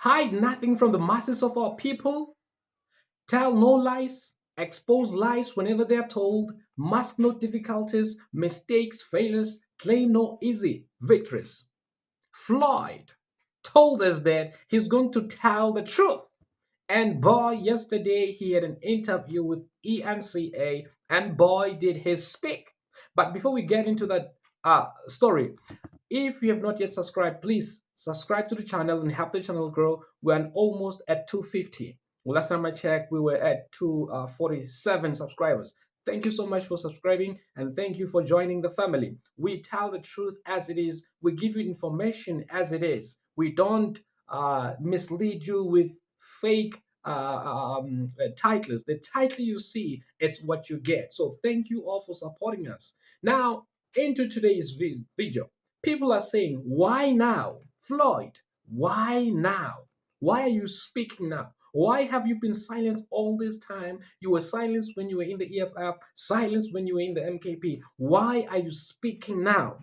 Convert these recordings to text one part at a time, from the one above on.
hide nothing from the masses of our people, tell no lies, expose lies whenever they are told, mask no difficulties, mistakes, failures, claim no easy victories. Floyd told us that he's going to tell the truth. And boy, yesterday he had an interview with ENCA, and boy, did he speak. But before we get into that story, if you have not yet subscribed, please subscribe to the channel and help the channel grow. We're almost at 250. Well, last time I checked, we were at 247 subscribers. Thank you so much for subscribing and thank you for joining the family. We tell the truth as it is. We give you information as it is. We don't mislead you with fake titles. The title you see, it's what you get. So thank you all for supporting us. Now, into today's video. People are saying, why now? Floyd, why now? Why are you speaking now? Why have you been silenced all this time? You were silenced when you were in the EFF, silenced when you were in the Mkp. Why are you speaking now?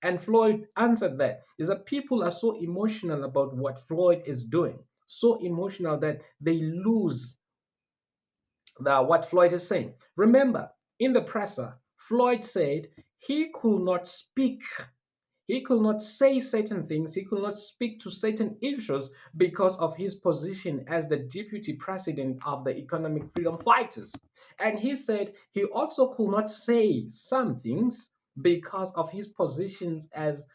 And Floyd answered that is that people are so emotional about what Floyd is doing, so emotional that they lose what Floyd is saying. Remember, in the presser, Floyd said he could not speak. He could not say certain things. He could not speak to certain issues because of his position as the deputy president of the Economic Freedom Fighters. And he said he also could not say some things because of his positions as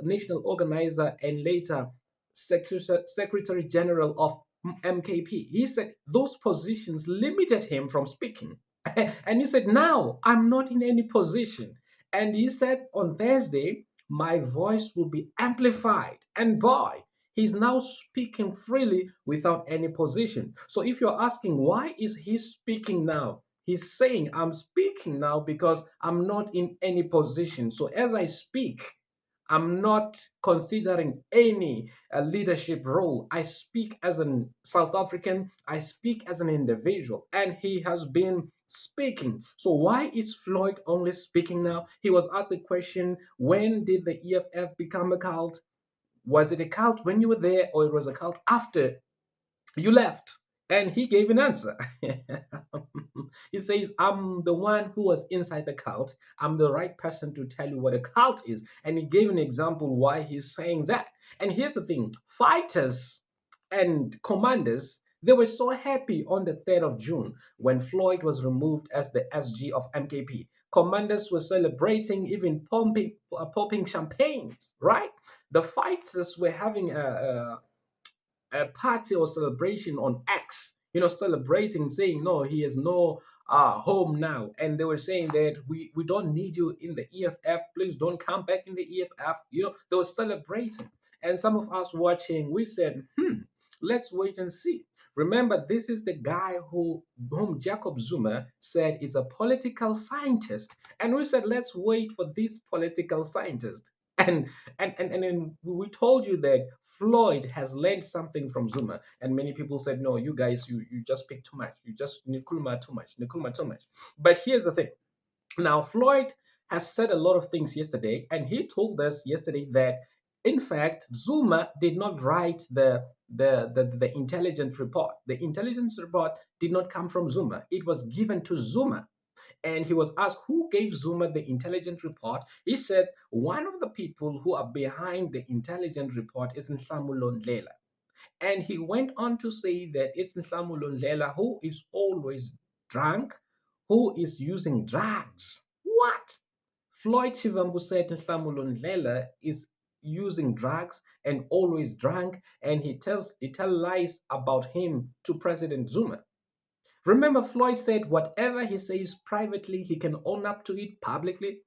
national organizer and later secretary general of Mkp. He said those positions limited him from speaking. And he said, now I'm not in any position. And he said on Thursday, my voice will be amplified. And boy, he's now speaking freely without any position. So if you're asking, why is he speaking now? He's saying, I'm speaking now because I'm not in any position. So as I speak, I'm not considering any leadership role. I speak as a South African, I speak as an individual, and he has been speaking. So why is Floyd only speaking now? He was asked a question, when did the EFF become a cult? Was it a cult when you were there, or it was a cult after you left? And he gave an answer. He says, I'm the one who was inside the cult. I'm the right person to tell you what a cult is. And he gave an example why he's saying that. And here's the thing, fighters and commanders, they were so happy on the 3rd of June when Floyd was removed as the SG of Mkp. Commanders were celebrating, even popping champagnes, right? The fighters were having a party or celebration on X, celebrating, saying, no, he has no home now. And they were saying that we don't need you in the EFF. Please don't come back in the EFF. They were celebrating. And some of us watching, we said, let's wait and see. Remember, this is the guy whom Jacob Zuma said is a political scientist. And we said, let's wait for this political scientist. And then we told you that Floyd has learned something from Zuma, and many people said, "No, you guys, you just speak too much. You just Nkrumah too much, Nkrumah too much." But here's the thing. Now, Floyd has said a lot of things yesterday, and he told us yesterday that, in fact, Zuma did not write the intelligence report. The intelligence report did not come from Zuma. It was given to Zuma. And he was asked who gave Zuma the intelligence report. He said one of the people who are behind the intelligence report is Nlamulo Ndlhela. And he went on to say that it's Nlamulo Ndlhela who is always drunk, who is using drugs. What? Floyd Shivambu said Nlamulo Ndlhela is using drugs and always drunk, and he tells lies about him to President Zuma. Remember, Floyd said whatever he says privately, he can own up to it publicly.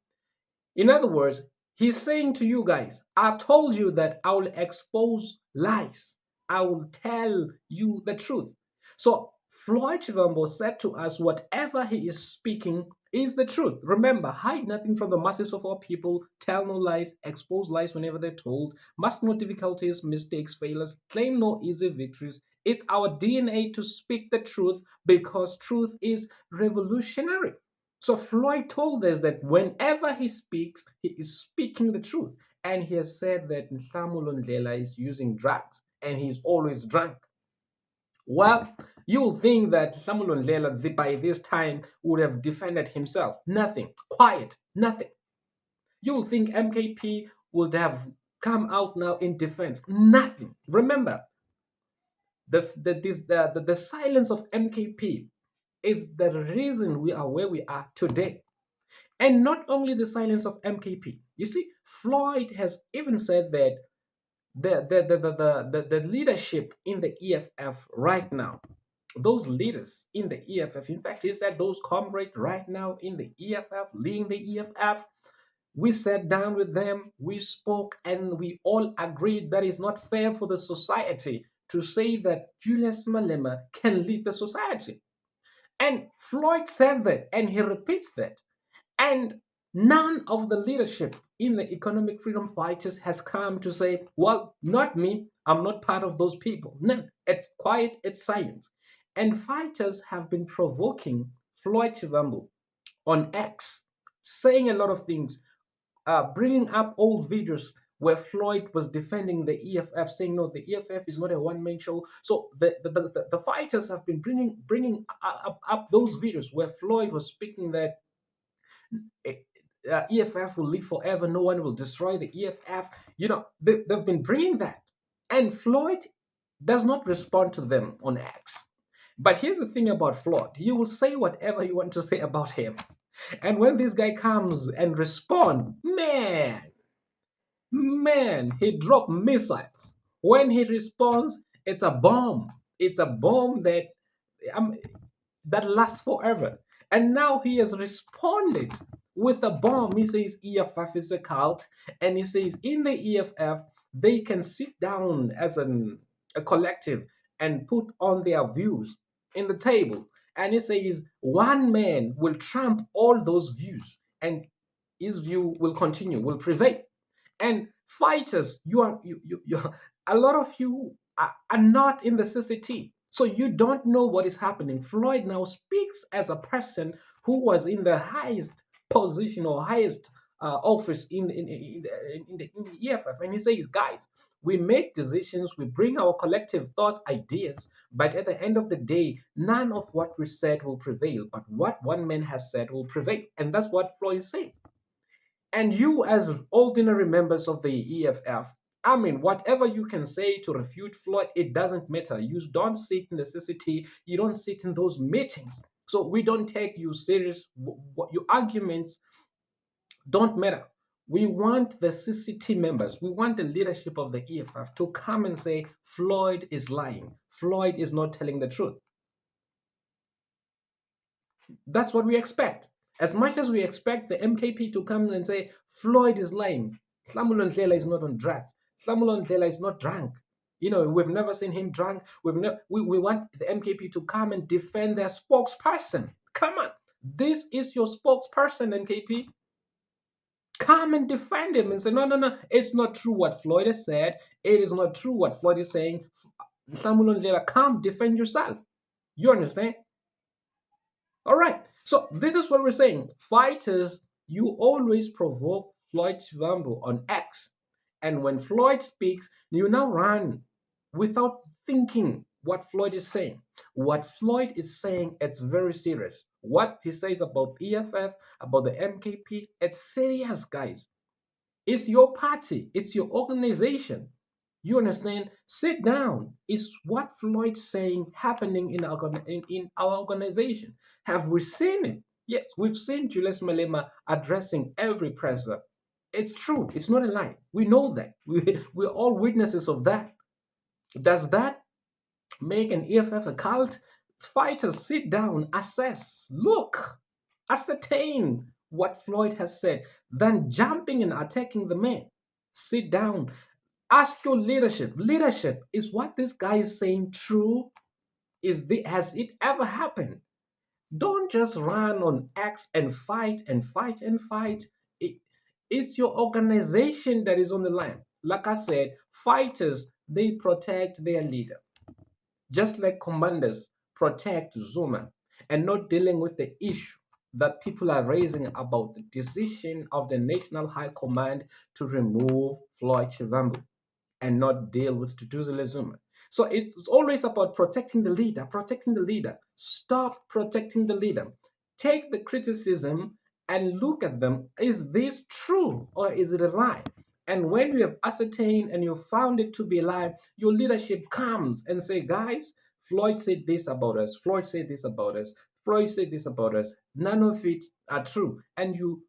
In other words, he's saying to you guys, I told you that I will expose lies. I will tell you the truth. So Floyd Shivambu said to us, whatever he is speaking is the truth. Remember, hide nothing from the masses of our people, tell no lies, expose lies whenever they're told, mask no difficulties, mistakes, failures, claim no easy victories. It's our DNA to speak the truth because truth is revolutionary. So Floyd told us that whenever he speaks, he is speaking the truth. And he has said that Nlamulo Ndlhela is using drugs. and he's always drunk. Well, you'll think that Nlamulo Ndlhela by this time would have defended himself. Nothing. Quiet. Nothing. You'll think MKP would have come out now in defense. Nothing. Remember, the silence of MKP is the reason we are where we are today. And not only the silence of MKP. You see, Floyd has even said that the leadership in the EFF right now, those leaders in the EFF, in fact, he said those comrades right now in the EFF, leading the EFF, we sat down with them, we spoke, and we all agreed that it's not fair for the society to say that Julius Malema can lead the society. And Floyd said that, and he repeats that. And none of the leadership in the economic freedom fighters has come to say, well, not me, I'm not part of those people. No, it's quiet, it's silence. And fighters have been provoking Floyd Shivambu on X, saying a lot of things, bringing up old videos where Floyd was defending the EFF, saying no, the EFF is not a one-man show. So the fighters have been bringing up those videos where Floyd was speaking that EFF will live forever. No one will destroy the EFF. They've been bringing that. And Floyd does not respond to them on X. But here's the thing about Floyd. You will say whatever you want to say about him. And when this guy comes and respond, man, he dropped missiles. When he responds, it's a bomb. It's a bomb um, that lasts forever. And now he has responded with a bomb. He says EFF is a cult, and he says in the EFF they can sit down as a collective and put on their views in the table. And he says one man will trump all those views, and his view will continue, will prevail. And fighters, a lot of you are not in the CCT, so you don't know what is happening. Floyd now speaks as a person who was in the highest position or highest office in the EFF, and he says, guys, we make decisions, we bring our collective thoughts, ideas, but at the end of the day, none of what we said will prevail, but what one man has said will prevail. And that's what Floyd is saying. And you, as ordinary members of the EFF, I mean, whatever you can say to refute Floyd, it doesn't matter. You don't sit in the CCT, you don't sit in those meetings. So we don't take you serious. Your arguments don't matter. We want the CCT members, we want the leadership of the EFF to come and say, Floyd is lying. Floyd is not telling the truth. That's what we expect. As much as we expect the MKP to come and say, Floyd is lying, Nlamulo Ndlhela is not on drugs, Nlamulo Ndlhela is not drunk. We've never seen him drunk. We want the MKP to come and defend their spokesperson. Come on. This is your spokesperson, MKP. Come and defend him and say, no, no, no, it's not true what Floyd has said. It is not true what Floyd is saying. Nlamulo Ndlhela, come defend yourself. You understand? All right. So this is what we're saying. Fighters, you always provoke Floyd Shivambu on X. And when Floyd speaks, you now run without thinking what Floyd is saying. What Floyd is saying, it's very serious. What he says about EFF, about the MKP, it's serious, guys. It's your party, it's your organization. You understand? Sit down. Is what Floyd's saying happening in our organization? Have we seen it? Yes, we've seen Julius Malema addressing every presser. It's true. It's not a lie. We know that. We're all witnesses of that. Does that make an EFF a cult? Fighters, sit down, assess, look, ascertain what Floyd has said, then jumping and attacking the man. Sit down, ask your leadership. Leadership, is what this guy is saying true? Has it ever happened? Don't just run on X and fight and fight and fight. It's your organization that is on the line. Like I said, fighters, they protect their leader, just like commanders protect Zuma, and not dealing with the issue that people are raising about the decision of the National High Command to remove Floyd Shivambu. and not deal with Tutuzile Zuma. So it's always about protecting the leader, protecting the leader. Stop protecting the leader. Take the criticism and look at them. Is this true or is it a lie? And when you have ascertained and you found it to be a lie, your leadership comes and say, guys, Floyd said this about us. Floyd said this about us. Floyd said this about us. None of it are true. And you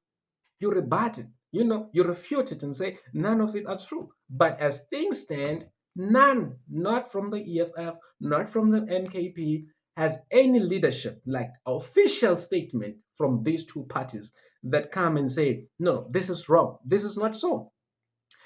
rebut it. You refute it and say none of it are true. But as things stand, none, not from the EFF, not from the Mkp, has any leadership, like official statement from these two parties that come and say, no, this is wrong. This is not so.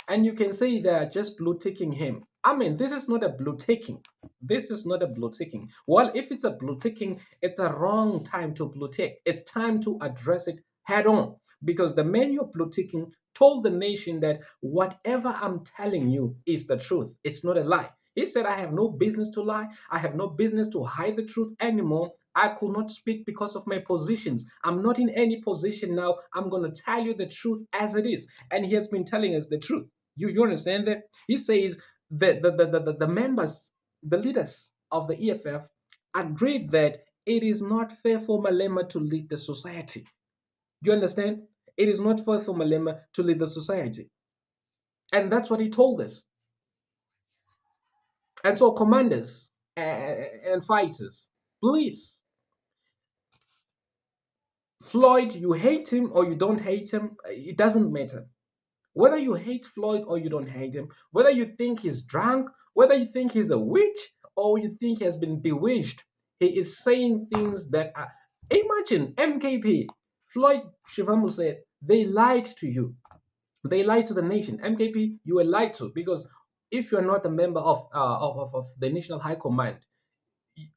And you can say they're just blue ticking him. I mean, this is not a blue ticking. This is not a blue ticking. Well, if it's a blue ticking, it's a wrong time to blue tick. It's time to address it head on, because the man you're blue ticking told the nation that whatever I'm telling you is the truth. It's not a lie. He said, I have no business to lie. I have no business to hide the truth anymore. I could not speak because of my positions. I'm not in any position now. I'm going to tell you the truth as it is. And he has been telling us the truth. You understand that? He says that the members, the leaders of the EFF agreed that it is not fair for Malema to lead the society. You understand? It is not fair for Malema to lead the society. And that's what he told us. And so, commanders and fighters, please, Floyd, you hate him or you don't hate him, it doesn't matter. Whether you hate Floyd or you don't hate him, whether you think he's drunk, whether you think he's a witch, or you think he has been bewitched, he is saying things that are. Imagine Mkp, Floyd Shivambu said, they lied to you. They lied to the nation. Mkp, you were lied to, because if you are not a member of the National High Command,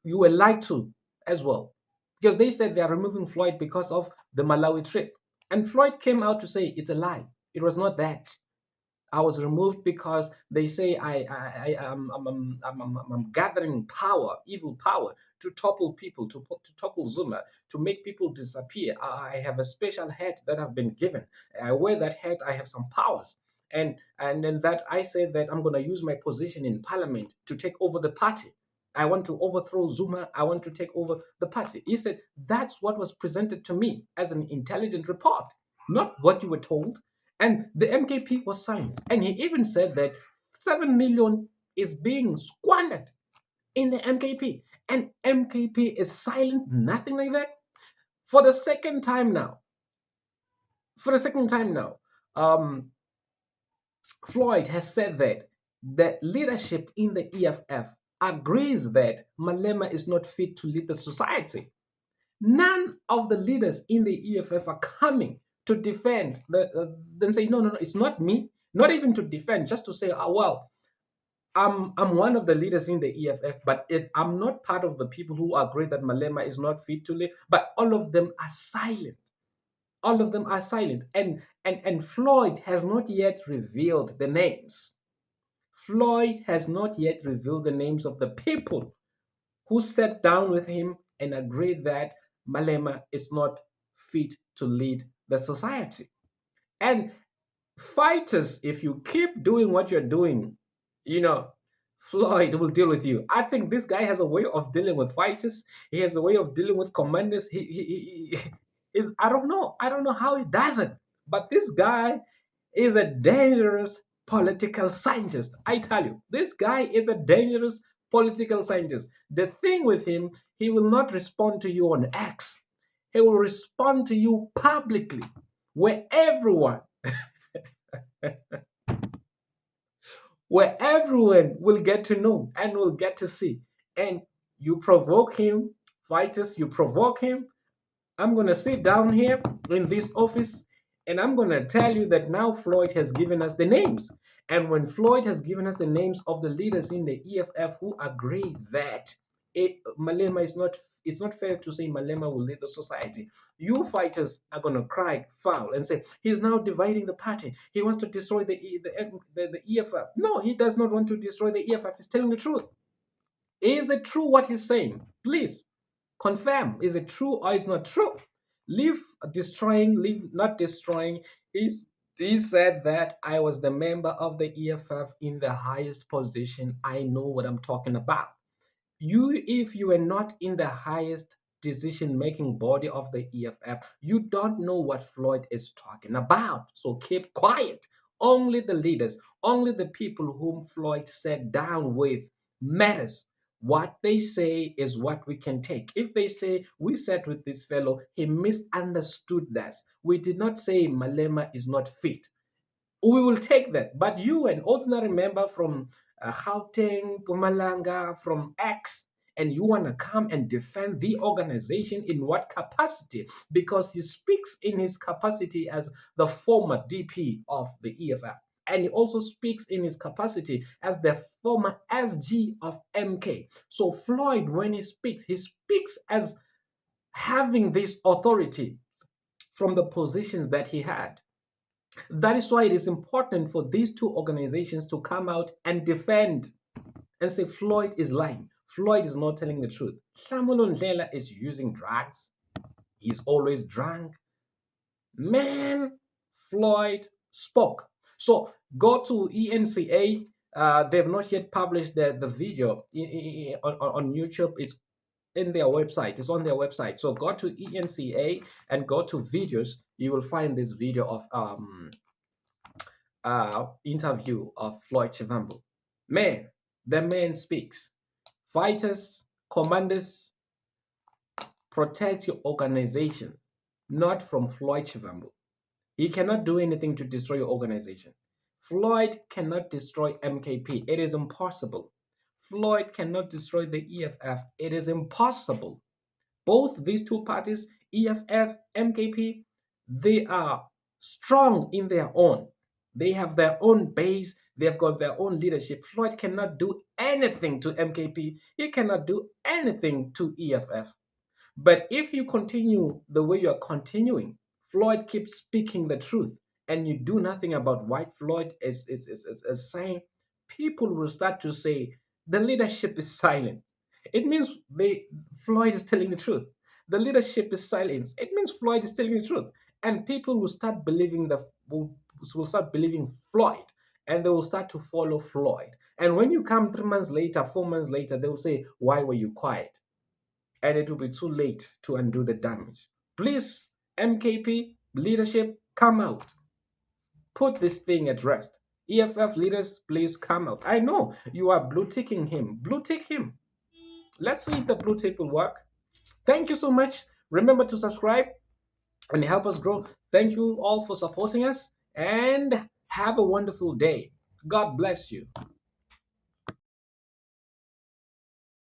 you were lied to as well, because they said they are removing Floyd because of the Malawi trip. And Floyd came out to say it's a lie. It was not that. I was removed because they say I'm gathering power, evil power, to topple people, to topple Zuma, to make people disappear. I have a special hat that I've been given. I wear that hat. I have some powers. And then that I said that I'm going to use my position in parliament to take over the party. I want to overthrow Zuma. I want to take over the party. He said that's what was presented to me as an intelligent report, not what you were told. And the Mkp was silent. And he even said that 7 million is being squandered in the Mkp. And Mkp is silent, nothing like that. For the second time now, for the second time now, um, Floyd has said that the leadership in the EFF agrees that Malema is not fit to lead the society. None of the leaders in the EFF are coming to defend, then say, no, no, no, it's not me. Not even to defend, just to say, oh, well, I'm one of the leaders in the EFF, but I'm not part of the people who agree that Malema is not fit to lead. But all of them are silent. All of them are silent. And Floyd has not yet revealed the names. Floyd has not yet revealed the names of the people who sat down with him and agreed that Malema is not fit to lead the society. And fighters, if you keep doing what you're doing, you know, Floyd will deal with you. I think this guy has a way of dealing with fighters. He has a way of dealing with commanders. He is, I don't know. I don't know how he does it. But this guy is a dangerous political scientist. I tell you, this guy is a dangerous political scientist. The thing with him, he will not respond to you on X. He will respond to you publicly, where everyone where everyone will get to know and will get to see. And you provoke him, fighters, you provoke him. I'm going to sit down here in this office and I'm going to tell you that now Floyd has given us the names. And when Floyd has given us the names of the leaders in the EFF who agree that Malema is not, it's not fair to say Malema will lead the society, you fighters are going to cry foul and say he's now dividing the party. He wants to destroy the EFF. No, he does not want to destroy the EFF. He's telling the truth. Is it true what he's saying? Please confirm. Is it true or is not true? Leave destroying, leave not destroying. Is He said that I was the member of the EFF in the highest position. I know what I'm talking about. If you are not in the highest decision making body of the EFF, you don't know what Floyd is talking about. So keep quiet. Only the leaders, only the people whom Floyd sat down with matters. What they say is what we can take. If they say we sat with this fellow, he misunderstood us. We did not say Malema is not fit, we will take that. But you, an ordinary member from Gauteng, Pumalanga, from X, and you want to come and defend the organization in what capacity? Because he speaks in his capacity as the former DP of the EFF. And he also speaks in his capacity as the former SG of MK. So Floyd, when he speaks as having this authority from the positions that he had. That is why it is important for these two organizations to come out and defend and say Floyd is lying. Floyd is not telling the truth. Nlamulo Ndlhela is using drugs. He's always drunk. Man, Floyd spoke. So go to ENCA. They've not yet published the video on YouTube. It's in their website. It's on their website. So go to ENCA and go to videos. You will find this video of interview of Floyd Shivambu. Man, the man speaks. Fighters, commanders, protect your organization, not from Floyd Shivambu. He cannot do anything to destroy your organization. Floyd cannot destroy MKP. It is impossible. Floyd cannot destroy the EFF. It is impossible. Both these two parties, EFF, MKP, they are strong in their own. They have their own base. They've got their own leadership. Floyd cannot do anything to MKP. He cannot do anything to EFF. But if you continue the way you're continuing, Floyd keeps speaking the truth, and you do nothing about what Floyd is saying, people will start to say the leadership is silent. It means Floyd is telling the truth. The leadership is silent. It means Floyd is telling the truth. And people will start believing Floyd, and they will start to follow Floyd. And when you come 3 months later, 4 months later, they will say, why were you quiet? And it will be too late to undo the damage. Please, MKP leadership, come out. Put this thing at rest. EFF leaders, please come out. I know you are blue ticking him. Blue tick him. Let's see if the blue tick will work. Thank you so much. Remember to subscribe and help us grow. Thank you all for supporting us and have a wonderful day. God bless you.